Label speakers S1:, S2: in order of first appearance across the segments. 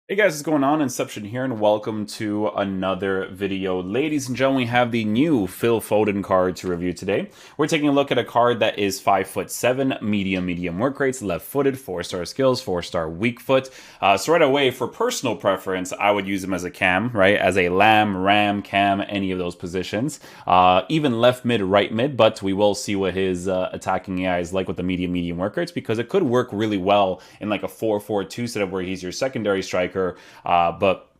S1: Hey guys, what's going on? Inception here, and welcome to another video. Ladies and gentlemen, we have the new Phil Foden card to review today. We're taking a look at a card that is 5'7", medium work rates, left-footed, 4-star skills, 4-star weak foot. So right away, for personal preference, I would use him as a cam, right? As a lamb, ram, cam, any of those positions. Even left mid, right mid, but we will see what his attacking AI is like with the medium work rates, because it could work really well in like a 4-4-2 setup where he's your secondary striker. But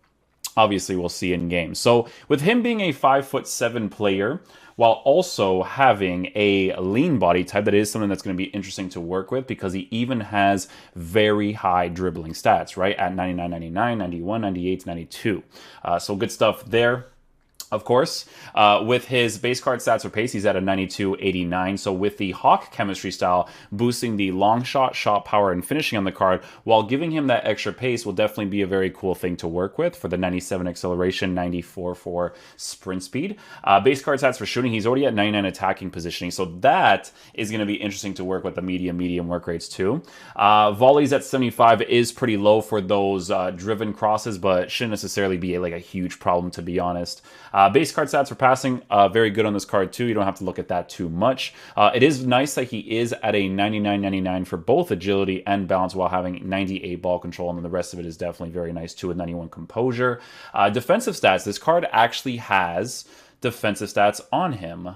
S1: obviously we'll see in game. So with him being a 5'7" player, while also having a lean body type, that is something that's going to be interesting to work with, because he even has very high dribbling stats, right? At 99, 99, 91, 98, 92. So good stuff there. Of course, with his base card stats for pace, he's at a 92-89. So with the Hawk chemistry style, boosting the long shot, shot power, and finishing on the card, while giving him that extra pace, will definitely be a very cool thing to work with for the 97 acceleration, 94 for sprint speed. Base card stats for shooting, he's already at 99 attacking positioning. So that is going to be interesting to work with the medium work rates too. Volleys at 75 is pretty low for those driven crosses, but shouldn't necessarily be like a huge problem, to be honest. Base card stats for passing, very good on this card too. You don't have to look at that too much. It is nice that he is at a 99-99 for both agility and balance, while having 98 ball control, and then the rest of it is definitely very nice too, with 91 composure. Defensive stats, this card actually has defensive stats on him.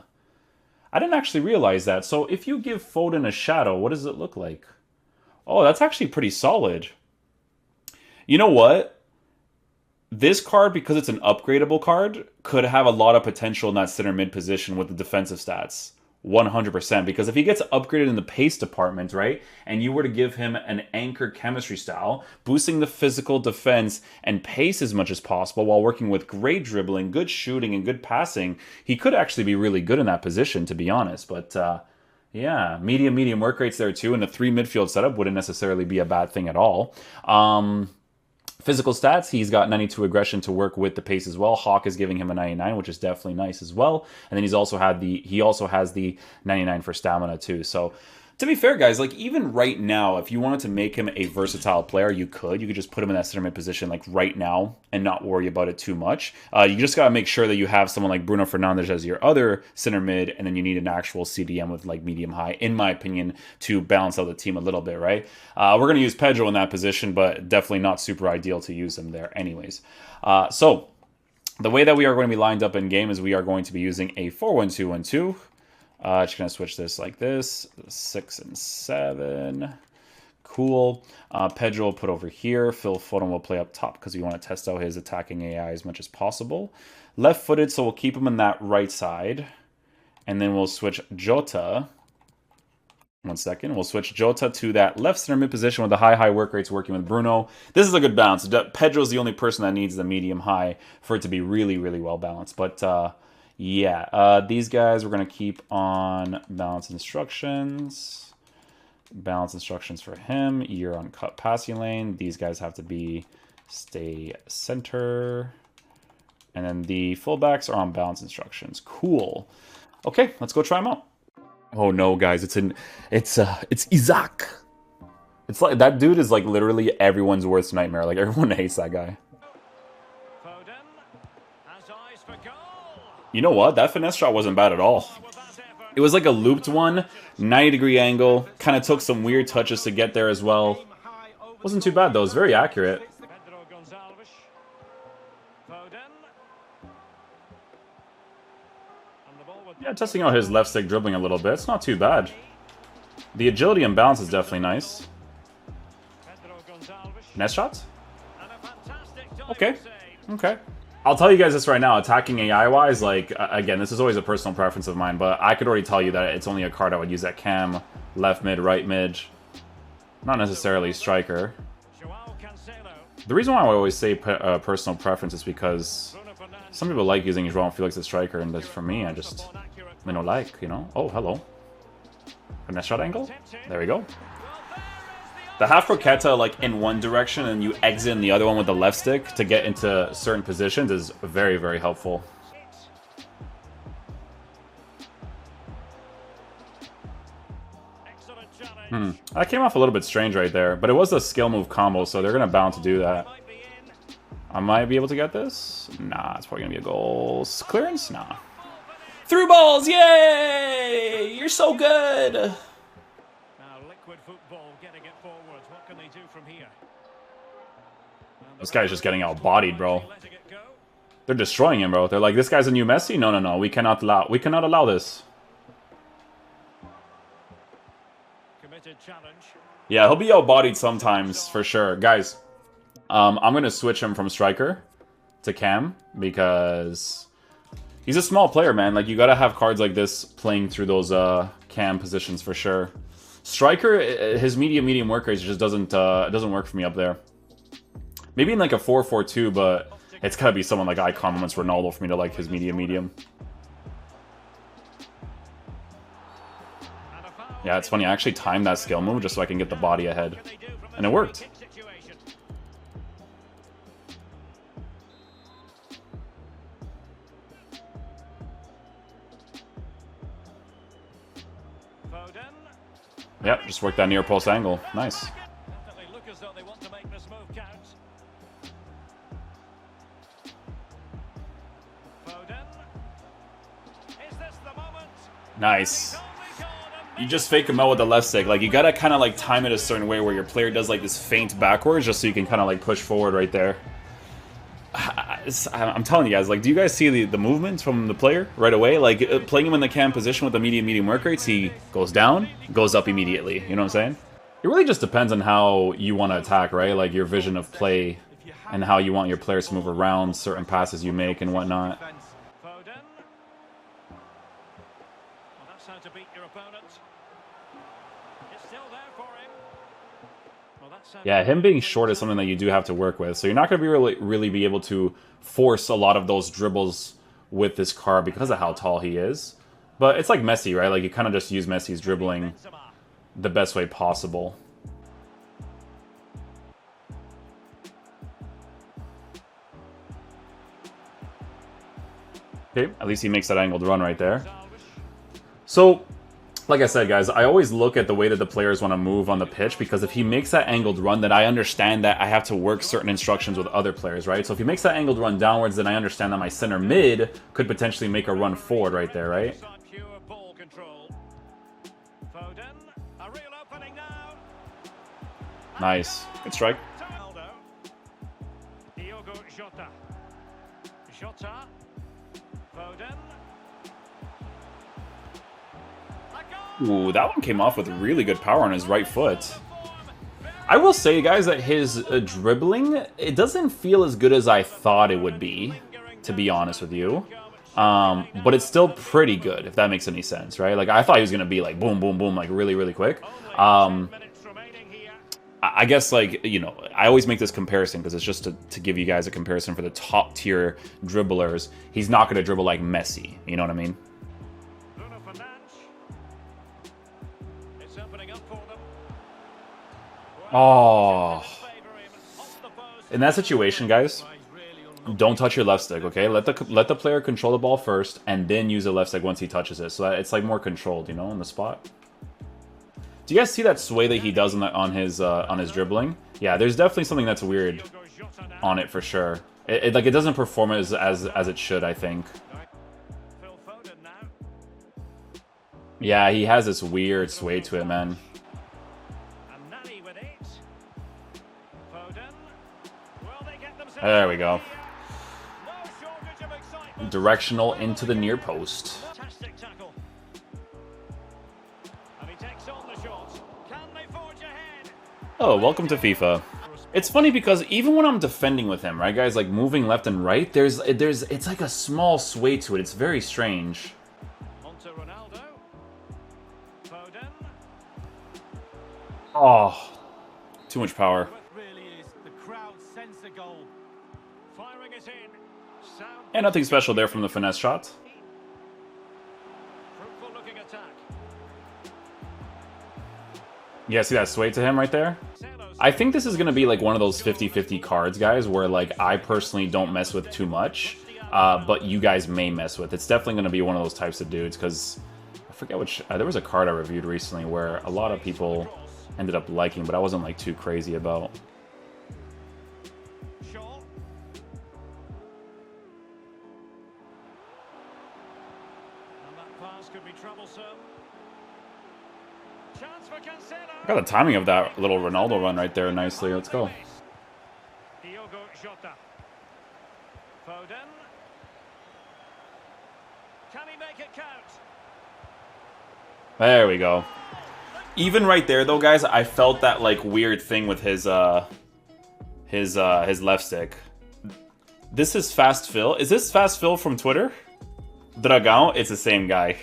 S1: I didn't actually realize that. So if you give Foden a shadow, what does it look like? Oh, that's actually pretty solid. You know what? This card, because it's an upgradable card, could have a lot of potential in that center mid position with the defensive stats. 100%. Because if he gets upgraded in the pace department, right, and you were to give him an anchor chemistry style, boosting the physical defense and pace as much as possible while working with great dribbling, good shooting, and good passing, he could actually be really good in that position, to be honest. But yeah, medium work rates there too, and a 3 midfield setup wouldn't necessarily be a bad thing at all. Physical stats, he's got 92 aggression to work with the pace as well. Hawk is giving him a 99, which is definitely nice as well. And then he also has the 99 for stamina too. So to be fair, guys, like even right now, if you wanted to make him a versatile player, you could just put him in that center mid position like right now and not worry about it too much. You just got to make sure that you have someone like Bruno Fernandes as your other center mid, and then you need an actual CDM with like medium high, in my opinion, to balance out the team a little bit, right? We're going to use Pedro in that position, but definitely not super ideal to use him there anyways. So the way that we are going to be lined up in game is we are going to be using a 4-1-2-1-2. Just going to switch this like this, 6 and 7. Cool. Pedro will put over here. Phil Foden will play up top because we want to test out his attacking AI as much as possible. Left-footed, so we'll keep him in that right side. And then we'll switch Jota. 1 second. We'll switch Jota to that left center mid position with the high work rates, working with Bruno. This is a good balance. Pedro's the only person that needs the medium-high for it to be really well balanced. But yeah, these guys we're going to keep on balance instructions. Balance instructions for him. You're on cut passing lane. These guys have to be stay center. And then the fullbacks are on balance instructions. Cool. Okay, let's go try them out. Oh no, guys, it's Isaac. It's like that dude is like literally everyone's worst nightmare. Like everyone hates that guy.
S2: Foden has eyes for goal.
S1: You know what? That finesse shot wasn't bad at all. It was like a looped one, 90-degree angle. Kind of took some weird touches to get there as well. Wasn't too bad though. It was very accurate. Yeah, testing out his left stick dribbling a little bit. It's not too bad. The agility and balance is definitely nice. Nest shots? Okay. Okay. I'll tell you guys this right now. Attacking AI-wise, like, again, this is always a personal preference of mine, but I could already tell you that it's only a card I would use at cam, left mid, right mid. Not necessarily striker. The reason why I always say personal preference is because some people like using João Felix as striker, and for me, I don't like, you know? Oh, hello. Finesse shot angle? There we go. The half croqueta, like, in one direction, and you exit in the other one with the left stick to get into certain positions is very helpful. That came off a little bit strange right there, but it was a skill move combo, so they're going to bound to do that. I might be able to get this. Nah, it's probably gonna be a goal. Clearance? Nah. Through balls, yay! You're so good.
S2: Now liquid football, getting it forwards. What can they do from here?
S1: This guy's just getting out-bodied, bro. They're destroying him, bro. They're like, this guy's a new Messi? No, no, no. We cannot allow this.
S2: Committed challenge.
S1: Yeah, he'll be out-bodied sometimes, for sure. Guys, I'm going to switch him from striker to cam because he's a small player, man. Like, you got to have cards like this playing through those cam positions for sure. Striker, his medium work rate just doesn't work for me up there. Maybe in like a 4-4-2, but it's got to be someone like Icon Moments Ronaldo for me to like his medium. Yeah, it's funny. I actually timed that skill move just so I can get the body ahead. And it worked. Yep, just worked that near post angle. Nice. Nice. You just fake him out with the left stick. Like, you gotta kind of like time it a certain way where your player does like this feint backwards just so you can kind of like push forward right there. I'm telling you guys, like, do you guys see the movements from the player right away? Like, playing him in the cam position with the medium work rates, he goes down, goes up immediately. You know what I'm saying? It really just depends on how you want to attack, right? Like, your vision of play and how you want your players to move around certain passes you make and whatnot.
S2: To beat your opponent. It's still there for him. Well,
S1: yeah, him being short is something that you do have to work with. So you're not going to be really be able to force a lot of those dribbles with this card because of how tall he is. But it's like Messi, right? Like, you kind of just use Messi's dribbling the best way possible. Okay, at least he makes that angled run right there. So, like I said, guys, I always look at the way that the players want to move on the pitch, because if he makes that angled run, then I understand that I have to work certain instructions with other players, right? So if he makes that angled run downwards, then I understand that my center mid could potentially make a run forward right there, right? Nice. Good strike. Ooh, that one came off with really good power on his right foot. I will say, guys, that his dribbling, it doesn't feel as good as I thought it would be, to be honest with you. But it's still pretty good, if that makes any sense, right? Like, I thought he was going to be like boom, boom, boom, like really quick. I guess, like, you know, I always make this comparison because it's just to give you guys a comparison for the top tier dribblers. He's not going to dribble like Messi, you know what I mean? Oh. In that situation, guys, don't touch your left stick, okay? Let the player control the ball first, and then use the left stick once he touches it, so that it's like more controlled, you know, on the spot. Do you guys see that sway that he does on his dribbling? Yeah, there's definitely something that's weird on it for sure. It doesn't perform as it should, I think. Yeah, he has this weird sway to it, man. There we go. Directional into the near post. Oh, welcome to FIFA. It's funny because even when I'm defending with him, right, guys, like moving left and right, it's like a small sway to it. It's very strange. Oh, too much power. And nothing special there from the finesse shot. Yeah, see that sway to him right there? I think this is going to be like one of those 50-50 cards, guys, where like I personally don't mess with too much, but you guys may mess with. It's definitely going to be one of those types of dudes, because I forget which... there was a card I reviewed recently where a lot of people ended up liking, but I wasn't like too crazy about.
S2: pass could be troublesome. Chance for Cancelo.
S1: Got the timing of that little Ronaldo run right there nicely. Let's go.
S2: Diogo Jota. Foden. Can he make it count?
S1: There we go. Even right there, though, guys, I felt that like weird thing with his left stick. This is Fast Phil. Is this Fast Phil from Twitter? Dragão? It's the same guy.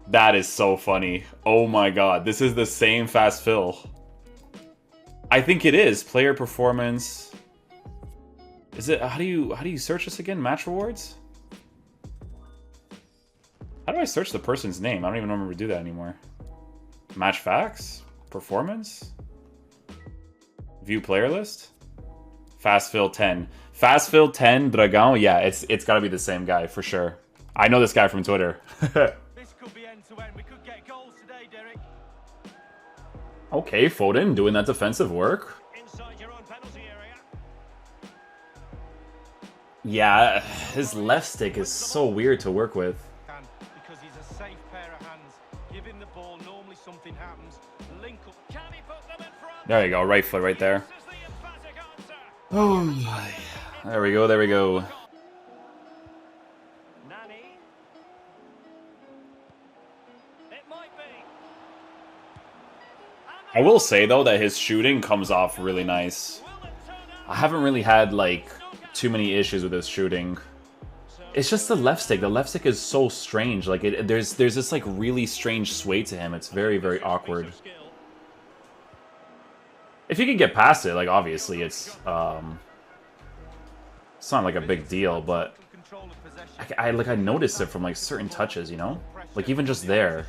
S1: That is so funny. Oh my god, this is the same Fast Phil. I think it is. Player performance. Is it? How do you search this again? Match rewards? How do I search the person's name? I don't even remember to do that anymore. Match facts? Performance? View player list? Fast Phil 10. Fast Phil 10 Dragão? Yeah, it's gotta be the same guy for sure. I know this guy from Twitter.
S2: This could be end to end. We could get goals today, Derek.
S1: Okay, Foden doing that defensive work.
S2: Inside your own penalty area.
S1: Yeah, his left stick is so weird to work with.
S3: Because he's a safe pair of hands. Give him the ball, normally something happens. Link up.
S2: Can he put them in front?
S1: There you go, right foot right there.
S2: This is the emphatic answer.
S1: Oh my. There we go, there we go.
S2: Nani. It might be.
S1: I will say though that his shooting comes off really nice.
S2: Will it turn out?
S1: I haven't really had like too many issues with his shooting. It's just the left stick. The left stick is so strange. Like there's this like really strange sway to him. It's very, very awkward. If you can get past it, like obviously it's not like a big deal, but I noticed it from like certain touches, you know? Like even just there.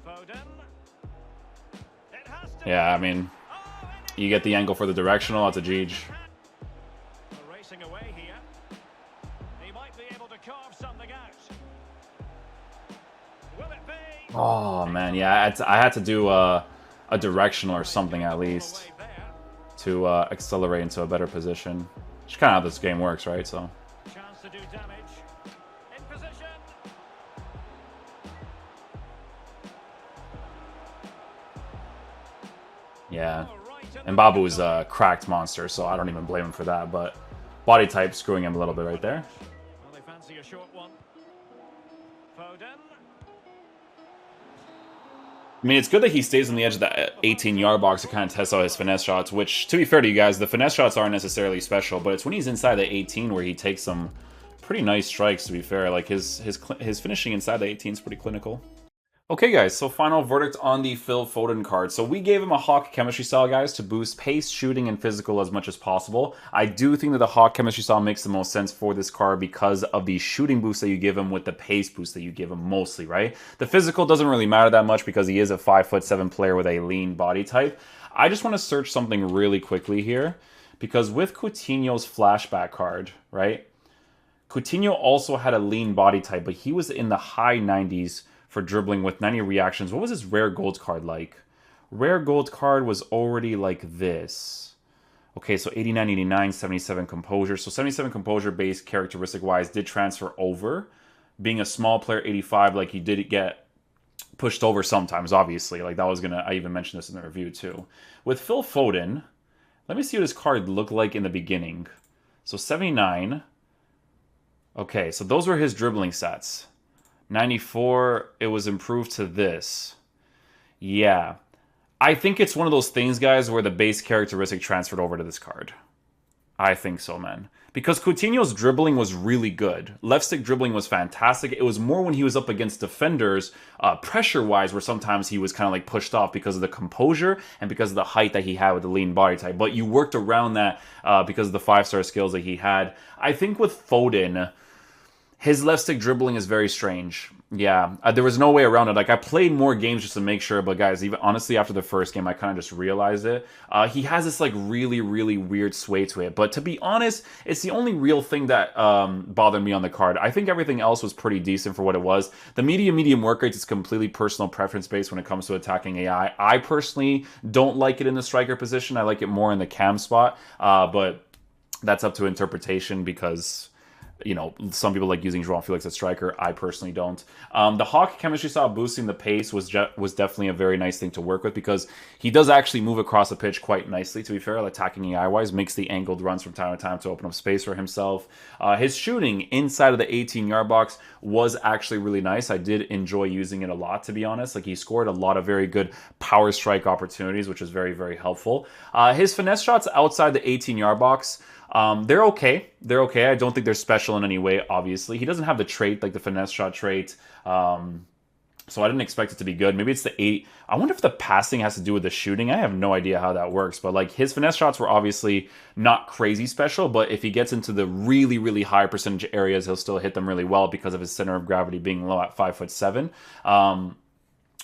S2: Foden. It has to
S1: Yeah, I mean, you get the angle for the directional, that's a Jeej.
S2: We're racing away here. He might be able to carve something out. Will it be?
S1: Oh man, yeah, I had to do a directional or something at least
S2: Away there.
S1: to accelerate into a better position. Which is kind of how this game works, right? So
S2: Chance to do damage. In position.
S1: yeah,
S2: Oh, right in
S1: and
S2: the
S1: Babu is a cracked monster, so I don't even blame him for that. But body type screwing him a little bit right there.
S2: Well, they fancy a short one. Foden.
S1: I mean, it's good that he stays on the edge of that 18-yard box to kind of test out his finesse shots, which, to be fair to you guys, the finesse shots aren't necessarily special, but it's when he's inside the 18 where he takes some pretty nice strikes, to be fair. Like, his finishing inside the 18 is pretty clinical. Okay, guys, so final verdict on the Phil Foden card. So we gave him a Hawk chemistry style, guys, to boost pace, shooting, and physical as much as possible. I do think that the Hawk chemistry style makes the most sense for this card because of the shooting boost that you give him with the pace boost that you give him mostly, right? The physical doesn't really matter that much because he is a 5'7" player with a lean body type. I just want to search something really quickly here because with Coutinho's flashback card, right? Coutinho also had a lean body type, but he was in the high 90s for dribbling with 90 reactions. What was his rare gold card like? Rare gold card was already like this. Okay, so 89, 89, 77 composure. So 77 composure base characteristic wise did transfer over. Being a small player, 85, like he did get pushed over sometimes, obviously. Like that was gonna, I even mentioned this in the review too. With Phil Foden, let me see what his card looked like in the beginning. So 79. Okay, so those were his dribbling stats. 94, it was improved to this. Yeah. I think it's one of those things, guys, where the base characteristic transferred over to this card. I think so, man. Because Coutinho's dribbling was really good. Left stick dribbling was fantastic. It was more when he was up against defenders, pressure-wise, where sometimes he was kind of like pushed off because of the composure and because of the height that he had with the lean body type. But you worked around that because of the 5-star skills that he had. I think with Foden, his left stick dribbling is very strange. Yeah, there was no way around it. Like, I played more games just to make sure, but guys, even honestly, after the first game, I kind of just realized it. He has this, like, really, really weird sway to it. But to be honest, it's the only real thing that bothered me on the card. I think everything else was pretty decent for what it was. The medium work rates is completely personal preference-based when it comes to attacking AI. I personally don't like it in the striker position. I like it more in the cam spot. But that's up to interpretation because you know, some people like using João Felix as striker. I personally don't. The Hawk chemistry style boosting the pace was definitely a very nice thing to work with, because he does actually move across the pitch quite nicely, to be fair, attacking AI-wise, makes the angled runs from time to time to open up space for himself. His shooting inside of the 18-yard box was actually really nice. I did enjoy using it a lot, to be honest. Like, he scored a lot of very good power strike opportunities, which was very, very helpful. His finesse shots outside the 18-yard box, they're okay. They're okay. I don't think they're special in any way, obviously. He doesn't have the trait, like the finesse shot trait. So I didn't expect it to be good. Maybe it's the 8. I wonder if the passing has to do with the shooting. I have no idea how that works. But like, his finesse shots were obviously not crazy special. But if he gets into the really, really high percentage areas, he'll still hit them really well because of his center of gravity being low at 5'7".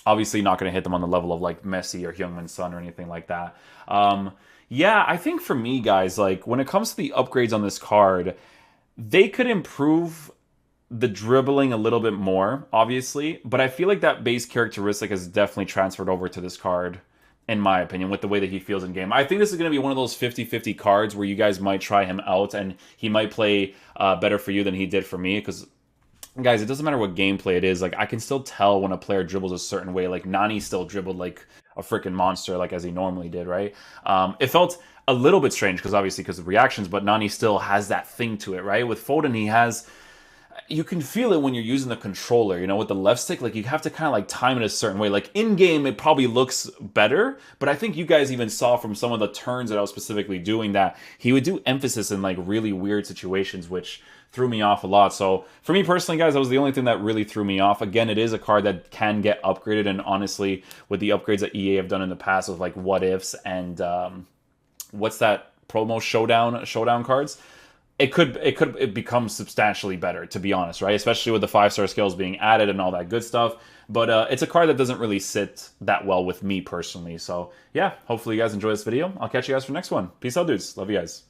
S1: Obviously not going to hit them on the level of like Messi or Heung-min Son or anything like that. Yeah, I think for me, guys, like, when it comes to the upgrades on this card, they could improve the dribbling a little bit more, obviously, but I feel like that base characteristic has definitely transferred over to this card, in my opinion, with the way that he feels in game. I think this is going to be one of those 50-50 cards where you guys might try him out, and he might play better for you than he did for me, because, guys, it doesn't matter what gameplay it is. Like, I can still tell when a player dribbles a certain way. Like, Nani still dribbled like a freaking monster, like as he normally did, right? It felt a little bit strange because of reactions, but Nani still has that thing to it, right? With Foden, he has, you can feel it when you're using the controller, you know, with the left stick. Like, you have to kind of like time it a certain way. Like, in game, it probably looks better, but I think you guys even saw from some of the turns that I was specifically doing that he would do emphasis in like really weird situations, which threw me off a lot. So for me personally, guys, that was the only thing that really threw me off. Again, it is a card that can get upgraded, and honestly, with the upgrades that EA have done in the past with like what ifs and what's that promo showdown cards, it becomes substantially better, to be honest, right? Especially with the 5-star skills being added and all that good stuff. But it's a card that doesn't really sit that well with me personally. So yeah, hopefully you guys enjoy this video. I'll catch you guys for the next one. Peace out, dudes. Love you guys.